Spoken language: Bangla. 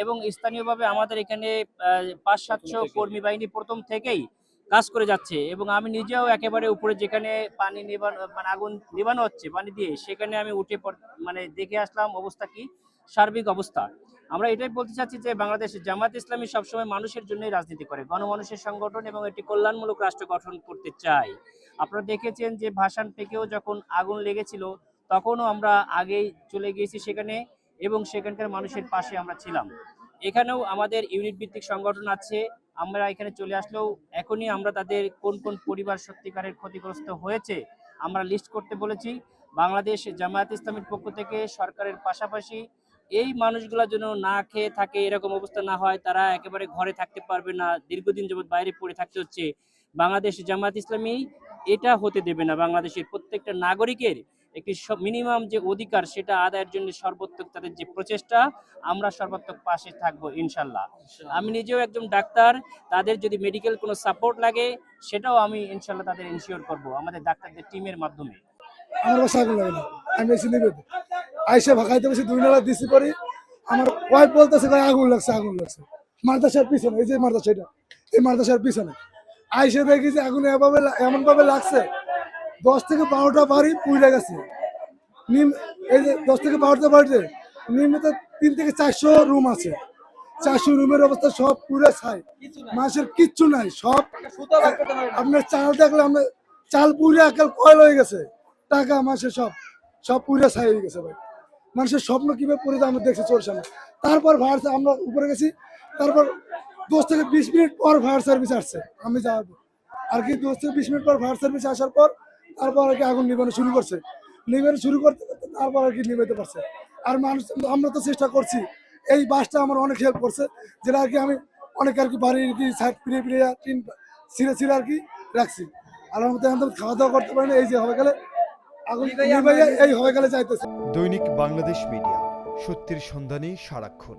এবং স্থানীয়ভাবে আমাদের এখানে ৫-৭০০ কর্মী বাহিনী প্রথম থেকেই কাজ করে যাচ্ছে এবং আমি নিজেও একেবারে উপরে যেখানে পানি নেবানো মানে আগুন নেবানো হচ্ছে পানি দিয়ে সেখানে আমি উঠে মানে দেখে আসলাম অবস্থা কি সার্বিক অবস্থা। আমরা এটাই বলতে চাচ্ছি যে বাংলাদেশ জামায়াত ইসলামী সবসময় মানুষের জন্যই রাজনীতি করে, গণমানুষের সংগঠন এবং একটি কল্যাণমূলক রাষ্ট্র গঠন করতে চাই। আপনারা দেখেছেন যে ভাসান থেকেও যখন আগুন লেগেছিল তখনও আমরা আগেই চলে গিয়েছি সেখানে এবং সেখানকার মানুষের পাশে আমরা ছিলাম। এখানেও আমাদের ইউনিট ভিত্তিক সংগঠন আছে, আমরা এখানে চলে আসলেও এখনই আমরা তাদের কোন কোন পরিবার সত্যিকারের ক্ষতিগ্রস্ত হয়েছে আমরা লিস্ট করতে বলেছি। বাংলাদেশ জামায়াত ইসলামীর পক্ষ থেকে সরকারের পাশাপাশি এই মানুষগুলোর জন্য না খেয়ে থাকে এরকম অবস্থা না হয়, তারা একেবারে ঘরে থাকতে পারবে না, দীর্ঘদিন যাবৎ বাইরে পড়ে থাকতে হচ্ছে, বাংলাদেশ জামায়াত ইসলামী এটা হতে দেবে না। বাংলাদেশের প্রত্যেকটা নাগরিকের একটি মিনিমাম যে অধিকার সেটা আদায়ের জন্য সর্বোত্তক তাদের যে প্রচেষ্টা আমরা সর্বাত্মক পাশে থাকবো ইনশাল্লাহ। আমি নিজেও একজন ডাক্তার, তাদের যদি মেডিকেল কোনো সাপোর্ট লাগে সেটাও আমি ইনশাল্লাহ তাদের ইনশিওর করব আমাদের ডাক্তারদের টিমের মাধ্যমে। আমার বাসা আগুন লাগে না, আমি এসে নিবে আইসে ভাগাইতে বসে 2 নালা দিছি পরে আমার ওয়াইফ বলতেছে ভাই আগুন লাগছে মাদ্রাসার পিছনে, এই যে মাদ্রাসা এটা এই মাদ্রাসার পিছনে আইসে দেখি যে আগুন এমন ভাবে লাগছে 10 থেকে 12টা বাড়ি পুড়ে গেছে। এই যে 10 থেকে 12টা বাড়িতে নিম্নত 3 থেকে 400 রুম আছে, 400 রুমের অবস্থা সব পুরো ছাই, মানুষের কিচ্ছু নাই। সব আপনার চাল দেখলে আপনার চাল পুরে একাল কয়ল হয়ে গেছে, টাকা মাসে সব পুরে ছাই হয়ে গেছে ভাই। মানুষের স্বপ্ন কিভাবে পড়ে আমরা দেখছি চলছে না। তারপর ফায়ার আমরা উপরে গেছি, তারপর 10 থেকে 20 মিনিট পর ফায়ার সার্ভিস আসছে, আমি যাবো আর কি 10 থেকে 20 মিনিট পর ফায়ার সার্ভিস আসার পর তারপর আর কি আগুন নিবানো শুরু করতে তারপর আর কি নিভাইতে পারছে। আর মানুষ আমরা তো চেষ্টা করছি, এই বাসটা আমার অনেক হেল্প করছে, যেটা আর কি আমি অনেক আর কি বাড়ির কি সাইড ফিরে টিন ছিঁড়ে আর কি রাখছি। আল্লাহর মতো এখন খাওয়া দাওয়া করতে পারি না, এই যে হয়ে গেলে আগুন নিভাইয়া এই হয়ে গেলে যাইতেছে। দৈনিক বাংলাদেশ মিডিয়া, সত্যের সন্ধানে সারাক্ষণ।